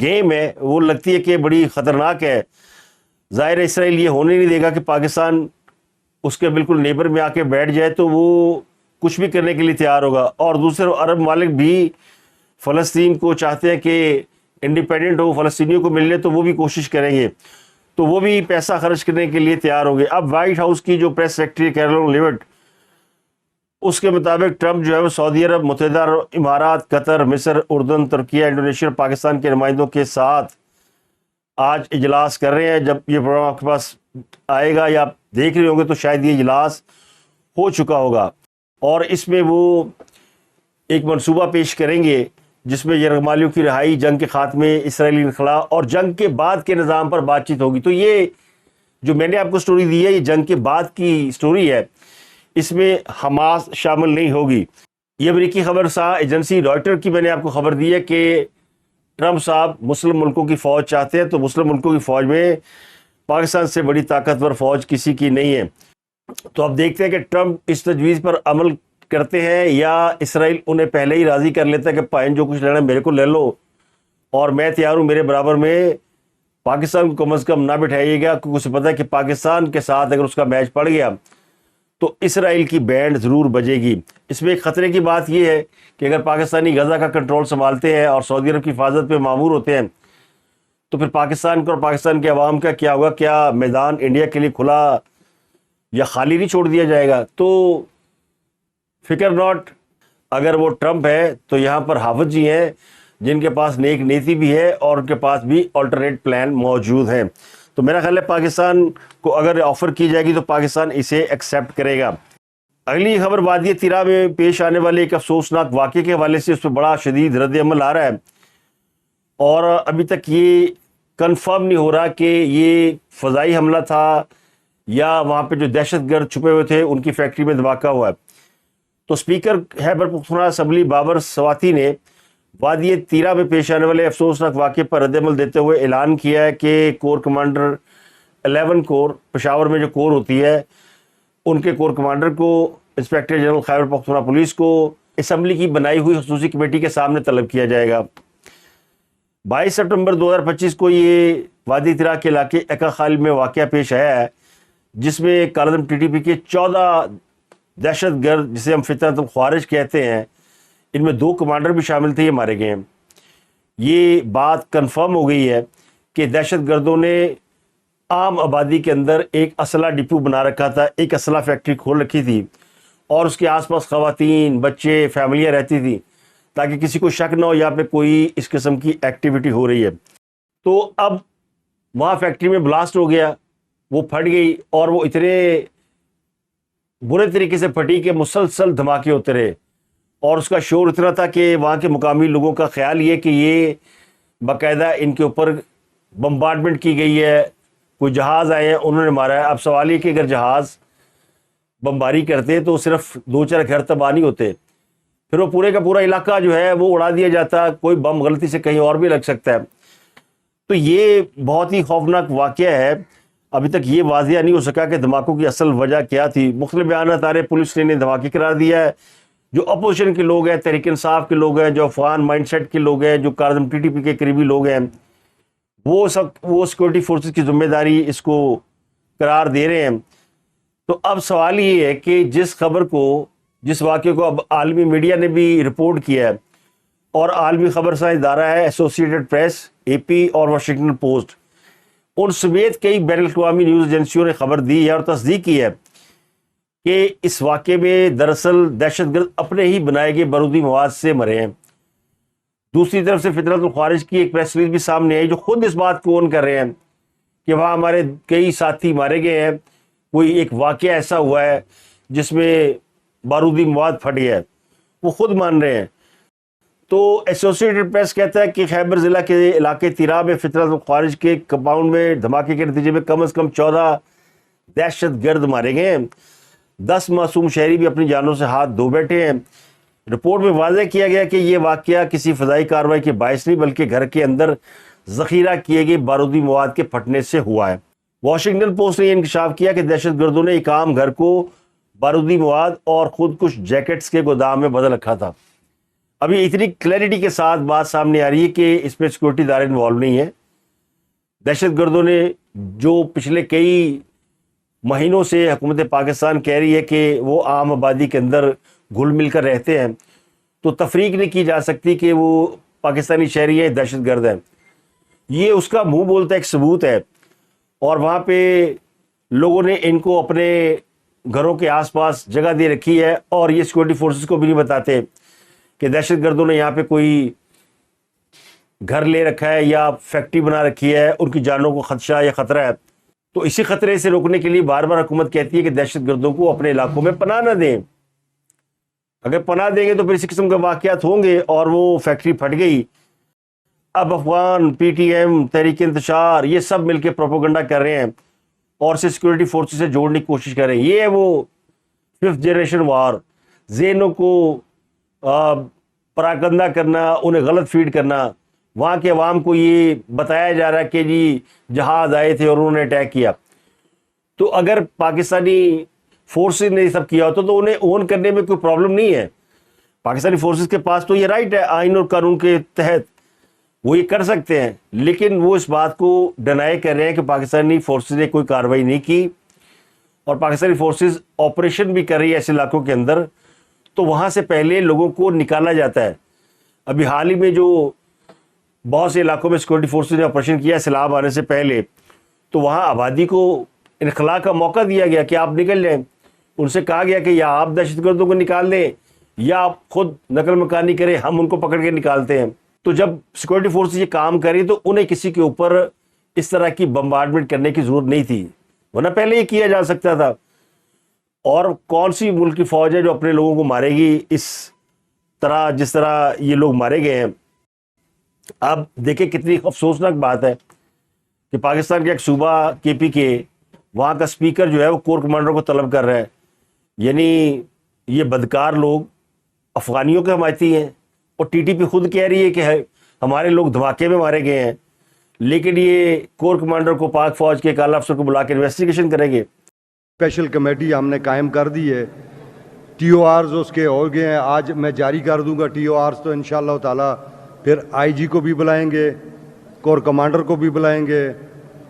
Game ہے وہ لگتی ہے کہ بڑی خطرناک ہے۔ ظاہر ہے اسرائیل یہ ہونے نہیں دے گا کہ پاکستان اس کے بالکل نیبر میں آ کے بیٹھ جائے، تو وہ کچھ بھی کرنے کے لیے تیار ہوگا۔ اور دوسرے عرب ممالک بھی فلسطین کو چاہتے ہیں کہ انڈیپینڈنٹ ہو، فلسطینیوں کو ملنے، تو وہ بھی کوشش کریں گے، تو وہ بھی پیسہ خرچ کرنے کے لیے تیار ہوں گے۔ اب وائٹ ہاؤس کی جو پریس سیکرٹری کیرولین لیوٹ، اس کے مطابق ٹرمپ جو ہے وہ سعودی عرب، متحدہ عرب امارات، قطر، مصر، اردن، ترکیہ، انڈونیشیا اور پاکستان کے نمائندوں کے ساتھ آج اجلاس کر رہے ہیں۔ جب یہ پروگرام آپ کے پاس آئے گا یا آپ دیکھ رہے ہوں گے تو شاید یہ اجلاس ہو چکا ہوگا، اور اس میں وہ ایک منصوبہ پیش کریں گے جس میں یرغمالیوں کی رہائی، جنگ کے خاتمے، اسرائیلی انخلاء اور جنگ کے بعد کے نظام پر بات چیت ہوگی۔ تو یہ جو میں نے آپ کو سٹوری دی ہے، یہ جنگ کے بعد کی سٹوری ہے، اس میں حماس شامل نہیں ہوگی۔ یہ امریکی خبر سا ایجنسی رائٹر کی میں نے آپ کو خبر دی ہے کہ ٹرمپ صاحب مسلم ملکوں کی فوج چاہتے ہیں، تو مسلم ملکوں کی فوج میں پاکستان سے بڑی طاقتور فوج کسی کی نہیں ہے۔ تو اب دیکھتے ہیں کہ ٹرمپ اس تجویز پر عمل کرتے ہیں یا اسرائیل انہیں پہلے ہی راضی کر لیتا ہے کہ پائن جو کچھ لینا ہے میرے کو لے لو، اور میں تیار ہوں، میرے برابر میں پاکستان کو کم از کم نہ بٹھائیے گا، کیونکہ اسے پتہ ہے کہ پاکستان کے ساتھ اگر اس کا میچ پڑ گیا تو اسرائیل کی بینڈ ضرور بجے گی۔ اس میں ایک خطرے کی بات یہ ہے کہ اگر پاکستانی غزہ کا کنٹرول سنبھالتے ہیں اور سعودی عرب کی حفاظت پہ مامور ہوتے ہیں، تو پھر پاکستان کو اور پاکستان کے عوام کا کیا ہوگا؟ کیا میدان انڈیا کے لیے کھلا یا خالی نہیں چھوڑ دیا جائے گا؟ تو فکر ناٹ، اگر وہ ٹرمپ ہے تو یہاں پر حافظ جی ہیں جن کے پاس نیک نیتی بھی ہے اور ان کے پاس بھی آلٹرنیٹ پلان موجود ہیں۔ تو میرا خیال ہے پاکستان کو اگر آفر کی جائے گی تو پاکستان اسے ایکسیپٹ کرے گا۔ اگلی خبر وادی تیرا میں پیش آنے والے ایک افسوسناک واقعے کے حوالے سے اس پہ بڑا شدید رد عمل آ رہا ہے، اور ابھی تک یہ کنفرم نہیں ہو رہا کہ یہ فضائی حملہ تھا یا وہاں پہ جو دہشت گرد چھپے ہوئے تھے ان کی فیکٹری میں دھماکہ ہوا ہے۔ تو اسپیکر خیبر پختونخوا اسمبلی بابر سواتی نے وادی تیرا میں پیش آنے والے افسوسناک واقعے پر رد عمل دیتے ہوئے اعلان کیا ہے کہ کور کمانڈر 11 کور پشاور میں جو کور ہوتی ہے ان کے کور کمانڈر کو inspector general Khyber Pakhtunkhwa police کو اسمبلی کی بنائی ہوئی خصوصی کمیٹی کے سامنے طلب کیا جائے گا۔ 22 سپٹمبر 2025 کو یہ وادی تیرا کے علاقے ایکا خال میں واقعہ پیش آیا ہے، جس میں کالعدم ٹی ٹی پی کے 14 دہشت گرد، جسے ہم فطرت الخوارج کہتے ہیں، ان میں 2 کمانڈر بھی شامل تھے، یہ مارے گئے ہیں۔ یہ بات کنفرم ہو گئی ہے کہ دہشت گردوں نے عام آبادی کے اندر ایک اسلحہ ڈپو بنا رکھا تھا، ایک اسلحہ فیکٹری کھول رکھی تھی، اور اس کے آس پاس خواتین، بچے، فیملیاں رہتی تھیں تاکہ کسی کو شک نہ ہو یہاں پہ کوئی اس قسم کی ایکٹیویٹی ہو رہی ہے۔ تو اب وہاں فیکٹری میں بلاسٹ ہو گیا، وہ پھٹ گئی، اور وہ اتنے برے طریقے سے پھٹی کہ مسلسل دھماکے ہوتے رہے، اور اس کا شور اتنا تھا کہ وہاں کے مقامی لوگوں کا خیال یہ کہ یہ باقاعدہ ان کے اوپر بمبارڈمنٹ کی گئی ہے، کوئی جہاز آئے ہیں انہوں نے مارا ہے۔ اب سوال یہ کہ اگر جہاز بمباری کرتے تو صرف 2-4 گھر تباہ نہیں ہوتے، پھر وہ پورے کا پورا علاقہ جو ہے وہ اڑا دیا جاتا، کوئی بم غلطی سے کہیں اور بھی لگ سکتا ہے۔ تو یہ بہت ہی خوفناک واقعہ ہے۔ ابھی تک یہ واضح نہیں ہو سکا کہ دھماکوں کی اصل وجہ کیا تھی۔ مختلف بیانات آ رہے، پولیس نے انہیں دھماکے قرار دیا ہے۔ جو اپوزیشن کے لوگ ہیں، تحریک انصاف کے لوگ ہیں، جو افغان مائنڈ سیٹ کے لوگ ہیں، جو کالعدم ٹی ٹی پی کے قریبی لوگ ہیں، وہ سیکورٹی فورسز کی ذمہ داری اس کو قرار دے رہے ہیں۔ تو اب سوال یہ ہے کہ جس واقعے کو اب عالمی میڈیا نے بھی رپورٹ کیا ہے، اور عالمی خبر ساز ادارہ ہے ایسوسیٹڈ پریس، اے پی اور واشنگٹن پوسٹ، ان سمیت کئی بین الاقوامی نیوز ایجنسیوں نے خبر دی ہے اور تصدیق کی ہے کہ اس واقعے میں دراصل دہشت گرد اپنے ہی بنائے گئے بارودی مواد سے مرے ہیں۔ دوسری طرف سے فطرت الخوارج کی ایک پریس ریلیز بھی سامنے آئی جو خود اس بات کو اون کر رہے ہیں کہ وہاں ہمارے کئی ساتھی مارے گئے ہیں، کوئی ایک واقعہ ایسا ہوا ہے جس میں بارودی مواد پھٹ گیا ہے، وہ خود مان رہے ہیں۔ تو ایسوسیٹڈ پریس کہتا ہے کہ خیبر ضلع کے علاقے تیرا میں فطرت الخوارج کے کمپاؤنڈ میں دھماکے کے نتیجے میں کم از کم 14 دہشت گرد مارے گئے ہیں، 10 معصوم شہری بھی اپنی جانوں سے ہاتھ دھو بیٹھے ہیں۔ رپورٹ میں واضح کیا گیا کہ یہ واقعہ کسی فضائی کارروائی کے باعث نہیں بلکہ گھر کے اندر ذخیرہ کیے گئے بارودی مواد کے پھٹنے سے ہوا ہے۔ واشنگٹن پوسٹ نے یہ انکشاف کیا کہ دہشت گردوں نے ایک عام گھر کو بارودی مواد اور خود کش جیکٹس کے گودام میں بدل رکھا تھا۔ ابھی اتنی کلیئرٹی کے ساتھ بات سامنے آ رہی ہے کہ اس میں سیکورٹی ادارے انوالو نہیں ہے. دہشت گردوں نے جو پچھلے کئی مہینوں سے حکومت پاکستان کہہ رہی ہے کہ وہ عام آبادی کے اندر گھل مل کر رہتے ہیں، تو تفریق نہیں کی جا سکتی کہ وہ پاکستانی شہری ہیں، دہشت گرد ہیں. یہ اس کا منہ بولتا ایک ثبوت ہے. اور وہاں پہ لوگوں نے ان کو اپنے گھروں کے آس پاس جگہ دے رکھی ہے، اور یہ سیکورٹی فورسز کو بھی نہیں بتاتے کہ دہشت گردوں نے یہاں پہ کوئی گھر لے رکھا ہے یا فیکٹری بنا رکھی ہے، ان کی جانوں کو خدشہ یا خطرہ ہے. تو اسی خطرے سے روکنے کے لیے بار بار حکومت کہتی ہے کہ دہشت گردوں کو اپنے علاقوں میں پناہ نہ دیں. اگر پناہ دیں گے تو پھر اسی قسم کے واقعات ہوں گے، اور وہ فیکٹری پھٹ گئی. اب افغان، پی ٹی ایم، تحریک انتشار، یہ سب مل کے پروپیگنڈا کر رہے ہیں اور اسے سیکورٹی فورسز سے جوڑنے کی کوشش کر رہے ہیں. یہ ہے وہ 5th جنریشن وار، ذہنوں کو پراگندہ کرنا، انہیں غلط فیڈ کرنا. وہاں کے عوام کو یہ بتایا جا رہا ہے کہ جی جہاز آئے تھے اور انہوں نے اٹیک کیا. تو اگر پاکستانی فورسز نے یہ سب کیا ہوتا تو انہیں اون کرنے میں کوئی پرابلم نہیں ہے. پاکستانی فورسز کے پاس تو یہ رائٹ ہے آئین اور قانون کے تحت، وہ یہ کر سکتے ہیں. لیکن وہ اس بات کو ڈینائی کر رہے ہیں کہ پاکستانی فورسز نے کوئی کارروائی نہیں کی، اور پاکستانی فورسز آپریشن بھی کر رہی ہے ایسے علاقوں کے اندر، تو وہاں سے پہلے لوگوں کو نکالا جاتا ہے. ابھی حال ہی میں جو بہت سے علاقوں میں سیکورٹی فورسز نے آپریشن کیا سیلاب آنے سے پہلے، تو وہاں آبادی کو انخلاء کا موقع دیا گیا کہ آپ نکل جائیں. ان سے کہا گیا کہ یا آپ دہشت گردوں کو نکال دیں یا آپ خود نقل مکانی کریں، ہم ان کو پکڑ کے نکالتے ہیں. تو جب سیکورٹی فورسز یہ کام کریں تو انہیں کسی کے اوپر اس طرح کی بمبارڈمنٹ کرنے کی ضرورت نہیں تھی، ورنہ پہلے یہ کیا جا سکتا تھا. اور کون سی ملک کی فوج ہے جو اپنے لوگوں کو مارے گی اس طرح جس طرح یہ لوگ مارے گئے ہیں؟ آپ دیکھیں کتنی افسوسناک بات ہے کہ پاکستان کا ایک صوبہ کے پی کے، وہاں کا اسپیکر جو ہے وہ کور کمانڈر کو طلب کر رہا ہے. یعنی یہ بدکار لوگ افغانیوں کے حمایتی ہیں، اور ٹی ٹی پی خود کہہ رہی ہے کہ ہمارے لوگ دھماکے میں مارے گئے ہیں، لیکن یہ کور کمانڈر کو پاک فوج کے ایک اعلیٰ افسر کو بلا کے انویسٹیگیشن کریں گے. اسپیشل کمیٹی ہم نے قائم کر دی ہے، ٹی او آرز اس کے ہو گئے ہیں، آج میں جاری کر دوں گا ٹی او آرز. تو انشاءاللہ تعالی پھر آئی جی کو بھی بلائیں گے، کور کمانڈر کو بھی بلائیں گے،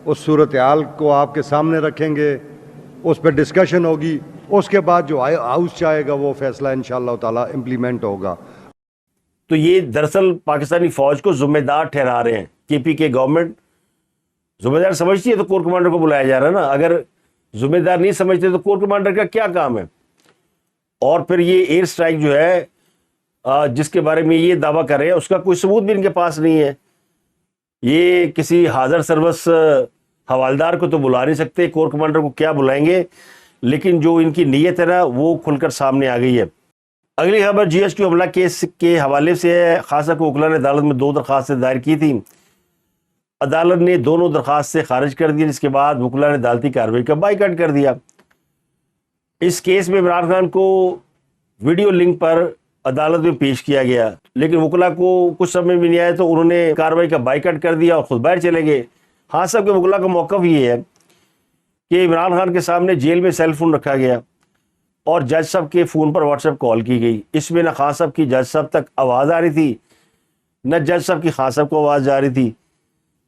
اس صورتحال کو آپ کے سامنے رکھیں گے، اس پہ ڈسکشن ہوگی. اس کے بعد جو ہاؤس چاہے گا وہ فیصلہ انشاءاللہ تعالی امپلیمنٹ ہوگا. تو یہ دراصل پاکستانی فوج کو ذمہ دار ٹھہرا رہے ہیں. کے پی کے گورنمنٹ ذمہ دار سمجھتی ہے تو کور کمانڈر کو بلایا جا رہا ہے نا. اگر ذمہ دار نہیں سمجھتے تو کور کمانڈر کا کیا کام ہے؟ اور پھر یہ ایئر سٹرائک جو ہے جس کے بارے میں یہ دعویٰ کر رہے ہیں، اس کا کوئی ثبوت بھی ان کے پاس نہیں ہے. یہ کسی حاضر سروس حوالدار کو تو بلا نہیں سکتے، کور کمانڈر کو کیا بلائیں گے؟ لیکن جو ان کی نیت ہے نا وہ کھل کر سامنے آ گئی ہے. اگلی خبر جی ایس ٹی حملہ کیس کے حوالے سے ہے. خاصہ کو وکلا نے عدالت میں 2 درخواستیں دائر کی تھیں. عدالت نے دونوں درخواستیں خارج کر دی، جس کے بعد وکلا نے عدالتی کارروائی کا بائیکاٹ کر دیا. اس کیس میں عمران خان کو ویڈیو لنک پر عدالت میں پیش کیا گیا، لیکن وکلا کو کچھ سمجھ میں نہیں آیا تو انہوں نے کارروائی کا بائیکاٹ کر دیا اور خود باہر چلے گئے. ہاں صاحب کے وکلا کا موقف یہ ہے کہ عمران خان کے سامنے جیل میں سیل فون رکھا گیا اور جج صاحب کے فون پر واٹس ایپ کال کی گئی. اس میں نہ خان صاحب کی جج صاحب تک آواز آ رہی تھی، نہ جج صاحب کی خان صاحب کو آواز جا رہی تھی.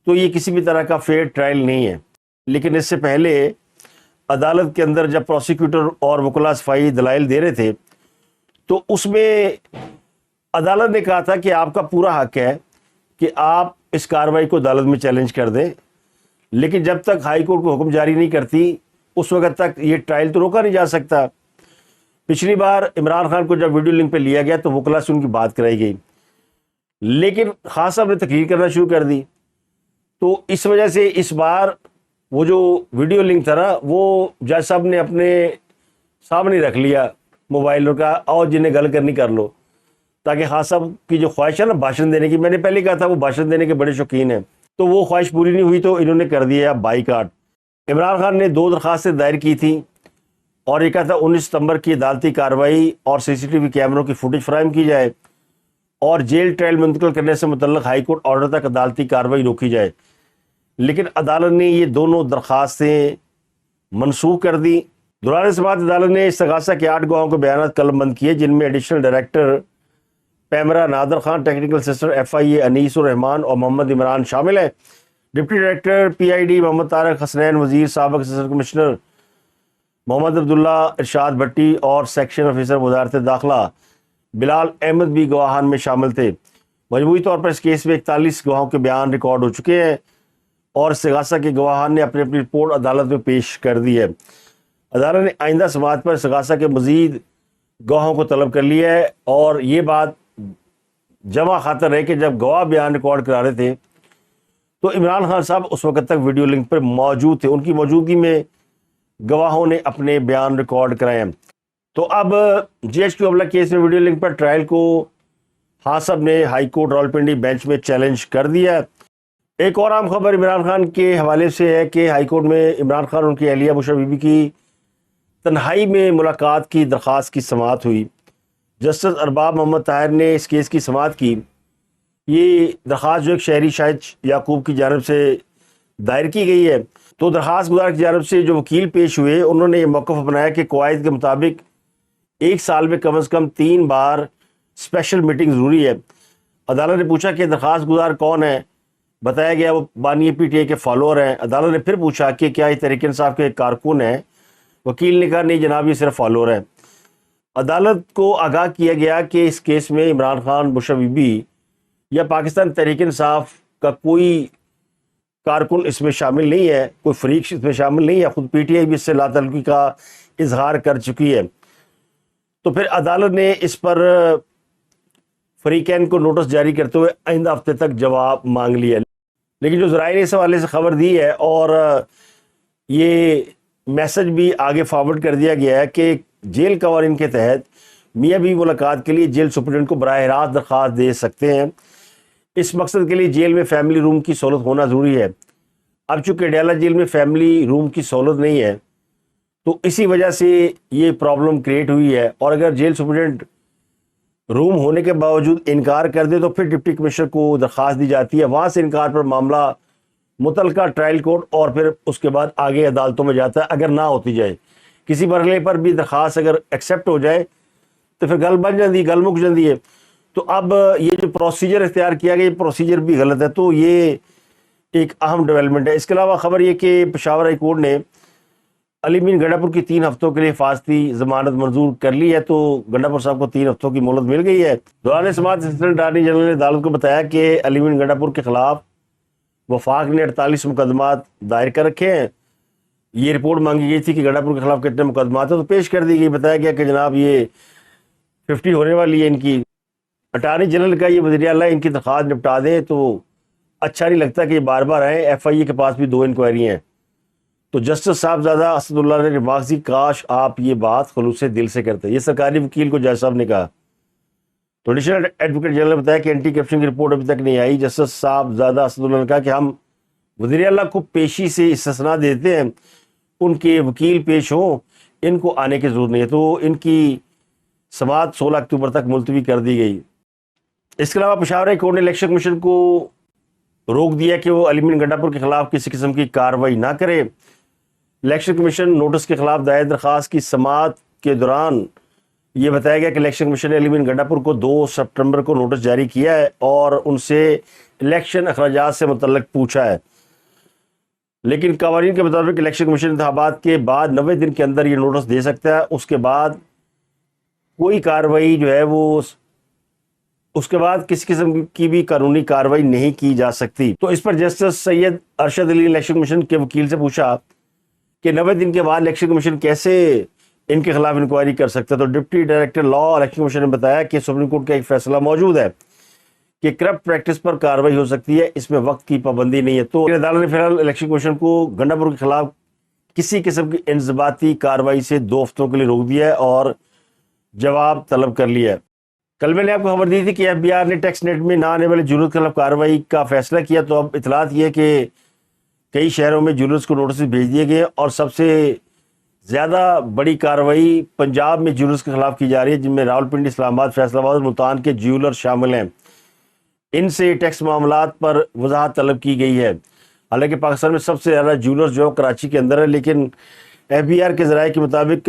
تو یہ کسی بھی طرح کا فیئر ٹرائل نہیں ہے. لیکن اس سے پہلے عدالت کے اندر جب پروسیکیوٹر اور وکلا صفائی دلائل دے رہے تھے تو اس میں عدالت نے کہا تھا کہ آپ کا پورا حق ہے کہ آپ اس کارروائی کو عدالت میں چیلنج کر دیں، لیکن جب تک ہائی کورٹ کو حکم جاری نہیں کرتی اس وقت تک یہ ٹرائل تو روکا نہیں جا سکتا. پچھلی بار عمران خان کو جب ویڈیو لنک پہ لیا گیا تو وکلا سے ان کی بات کرائی گئی، لیکن خان صاحب نے تقریر کرنا شروع کر دی. تو اس وجہ سے اس بار وہ جو ویڈیو لنک تھا نا وہ جج صاحب نے اپنے سامنے رکھ لیا موبائل کا، اور جنہیں گل کرنی کر لو، تاکہ خان صاحب کی جو خواہش ہے نا بھاشن دینے کی، میں نے پہلے کہا تھا وہ بھاشن دینے کے بڑے شوقین ہیں، تو وہ خواہش پوری نہیں ہوئی تو انہوں نے کر دیا بائیکاٹ. عمران خان نے 2 درخواستیں دائر کی تھیں اور یہ کہا تھا 19 ستمبر کی عدالتی کارروائی اور سی سی ٹی وی کیمروں کی فوٹیج فراہم کی جائے اور جیل ٹرائل منتقل کرنے سے متعلق ہائی کورٹ آرڈر تک عدالتی کارروائی روکی جائے. لیکن عدالت نے یہ دونوں درخواستیں منسوخ کر دی. دوران سماعت عدالت نے استغاثہ کے 8 گواہوں کے بیانات قلم بند کیے، جن میں ایڈیشنل ڈائریکٹر پیمرا نادر خان، ٹیکنیکل اسسٹنٹ FIA انیس الرحمان اور محمد عمران شامل ہیں۔ ڈپٹی ڈائریکٹر PID محمد طارق حسنین، وزیر سابق اسسٹنٹ کمشنر محمد عبداللہ ارشاد بھٹی اور سیکشن آفیسر وزارت داخلہ بلال احمد بھی گواہان میں شامل تھے۔ مجموعی طور پر اس کیس میں 41 گواہوں کے بیان ریکارڈ ہو چکے ہیں اور استغاثہ کے گواہان نے اپنی رپورٹ عدالت میں پیش کر دی ہے۔ عدالت نے آئندہ سماعت پر استغاثہ کے مزید گواہوں کو طلب کر لیا ہے، اور یہ بات جمع خاطر ہے کہ جب گواہ بیان ریکارڈ کرا رہے تھے تو عمران خان صاحب اس وقت تک ویڈیو لنک پر موجود تھے، ان کی موجودگی میں گواہوں نے اپنے بیان ریکارڈ کرائے ہیں۔ تو اب GHQ حملہ کیس میں ویڈیو لنک پر ٹرائل کو حاسب نے ہائی کورٹ راولپنڈی بینچ میں چیلنج کر دیا ہے۔ ایک اور اہم خبر عمران خان کے حوالے سے ہے کہ ہائی کورٹ میں عمران خان اور ان کی اہلیہ بشرا بی بی کی تنہائی میں ملاقات کی درخواست کی سماعت ہوئی۔ جسٹس ارباب محمد طاہر نے اس کیس کی سماعت کی۔ یہ درخواست جو ایک شہری شاہد یعقوب کی جانب سے دائر کی گئی ہے، تو درخواست گزار کی جانب سے جو وکیل پیش ہوئے انہوں نے یہ موقف اپنایا کہ قواعد کے مطابق ایک سال میں کم از کم 3 بار اسپیشل میٹنگ ضروری ہے۔ عدالت نے پوچھا کہ درخواست گزار کون ہے، بتایا گیا وہ بانی PTA کے فالوور ہیں۔ عدالت نے پھر پوچھا کہ کیا یہ تحریک انصاف کے کارکن ہیں، وکیل نے کہا نہیں جناب یہ صرف فالوور ہیں۔ عدالت کو آگاہ کیا گیا کہ اس کیس میں عمران خان، بشرا بی بی یا پاکستان تحریک انصاف کا کوئی کارکن اس میں شامل نہیں ہے، کوئی فریق اس میں شامل نہیں ہے، خود PTA بھی اس سے لا تعلقی کا اظہار کر چکی ہے۔ تو پھر عدالت نے اس پر فریقین کو نوٹس جاری کرتے ہوئے آئندہ ہفتے تک جواب مانگ لیا، لیکن جو ذرائع نے اس حوالے سے خبر دی ہے اور یہ میسج بھی آگے فارورڈ کر دیا گیا ہے کہ جیل قوانین کے تحت میاں بیوی ملاقات کے لیے جیل سپرنٹنڈنٹ کو براہ راست درخواست دے سکتے ہیں۔ اس مقصد کے لیے جیل میں فیملی روم کی سہولت ہونا ضروری ہے۔ اب چونکہ ڈیالہ جیل میں فیملی روم کی سہولت نہیں ہے تو اسی وجہ سے یہ پرابلم کریٹ ہوئی ہے، اور اگر جیل سپرنٹنڈنٹ روم ہونے کے باوجود انکار کر دے تو پھر ڈپٹی کمشنر کو درخواست دی جاتی ہے، وہاں سے انکار پر معاملہ متعلقہ ٹرائل کورٹ اور پھر اس کے بعد آگے عدالتوں میں جاتا ہے۔ اگر نہ ہوتی جائے کسی مرحلے پر بھی درخواست اگر ایکسیپٹ ہو جائے تو پھر گل بن جاتی، گل مک جاتی ہے۔ تو اب یہ جو پروسیجر اختیار کیا گیا یہ پروسیجر بھی غلط ہے، تو یہ ایک اہم ڈیولپمنٹ ہے۔ اس کے علاوہ خبر یہ کہ پشاور ہائی کورٹ نے علی امین گنڈا پور کی 3 ہفتوں کے لیے حفاظتی ضمانت منظور کر لی ہے، تو گنڈا پور صاحب کو 3 ہفتوں کی مہلت مل گئی ہے۔ دوران سماعت اسسٹنٹ اٹارنی جنرل نے عدالت کو بتایا کہ علی امین گنڈا پور کے خلاف وفاق نے 48 مقدمات دائر کر رکھے ہیں۔ یہ رپورٹ مانگی گئی تھی کہ گنڈا پور کے خلاف کتنے مقدمات ہیں، تو پیش کر دی گئی۔ بتایا گیا کہ جناب یہ 50 ہونے والی ہے ان کی۔ اٹارنی جنرل کا یہ وزیر اعلیٰ ان کی درخواست نپٹا دیں، تو اچھا نہیں لگتا کہ یہ بار بار آئیں۔ FIA کے پاس بھی 2 انکوائری ہیں۔ تو جسٹس صاحبزادہ اسد اللہ نے ریمارکس دی، کاش آپ یہ بات خلوص دل سے کرتے۔ یہ سرکاری وکیل کو جج صاحب نے کہا۔ تو ایڈیشنل ایڈوکیٹ جنرل نے بتایا کہ اینٹی کرپشن کی رپورٹ ابھی تک نہیں آئی۔ جسٹس صاحبزادہ اسد اللہ نے کہا کہ ہم وزیر اعلیٰ کو پیشی سے استثناء دیتے ہیں، ان کے وکیل پیش ہوں، ان کو آنے کی ضرورت نہیں ہے۔ تو ان کی سماعت 16 اکتوبر تک ملتوی کر دی گئی۔ اس کے علاوہ پشاور ہائی کورٹ نے الیکشن کمیشن کو روک دیا کہ وہ علی امین گنڈا پور کے خلاف کسی قسم کی کارروائی نہ کرے۔ الیکشن کمیشن نوٹس کے خلاف دائر درخواست کی سماعت کے دوران یہ بتایا گیا کہ الیکشن کمیشن نے علی امین گنڈا پور کو 2 ستمبر کو نوٹس جاری کیا ہے اور ان سے الیکشن اخراجات سے متعلق پوچھا ہے، لیکن قوانین کے مطابق الیکشن کمیشن انتخابات کے بعد 90 دن کے اندر یہ نوٹس دے سکتا ہے۔ اس کے بعد کوئی کارروائی جو ہے وہ اس کے بعد کسی قسم کی بھی قانونی کارروائی نہیں کی جا سکتی۔ تو اس پر جسٹس سید ارشد علی نے الیکشن کمیشن کے وکیل سے پوچھا کہ 90 دن کے بعد الیکشن کمیشن کیسے ان کے خلاف انکوائری کر سکتا ہے۔ تو ڈپٹی ڈائریکٹر لا الیکشن کمیشن نے بتایا کہ سپریم کورٹ کا ایک فیصلہ موجود ہے کہ کرپٹ پریکٹس پر کارروائی ہو سکتی ہے، اس میں وقت کی پابندی نہیں ہے۔ تو عدالت نے فی الحال الیکشن کمیشن کو گنڈا پور کے خلاف کسی قسم کی انضباطی کارروائی سے 2 ہفتوں کے لیے روک دیا ہے اور جواب طلب کر لیا ہے۔ کل میں نے آپ کو خبر دی تھی کہ FBI نے ٹیکس نیٹ میں نہ آنے والے جولرز کے خلاف کارروائی کا فیصلہ کیا، تو اب اطلاعات یہ ہے کہ کئی شہروں میں جولرز کو نوٹس بھیج دیے گئے اور سب سے زیادہ بڑی کارروائی پنجاب میں جولرز کے خلاف کی جا رہی ہے، جن میں راولپنڈی، اسلام آباد، فیصل آباد اور ملتان کے جیولر شامل ہیں۔ ان سے ٹیکس معاملات پر وضاحت طلب کی گئی ہے۔ حالانکہ پاکستان میں سب سے زیادہ جیولر جو کراچی کے اندر ہے، لیکن FBI کے ذرائع کے مطابق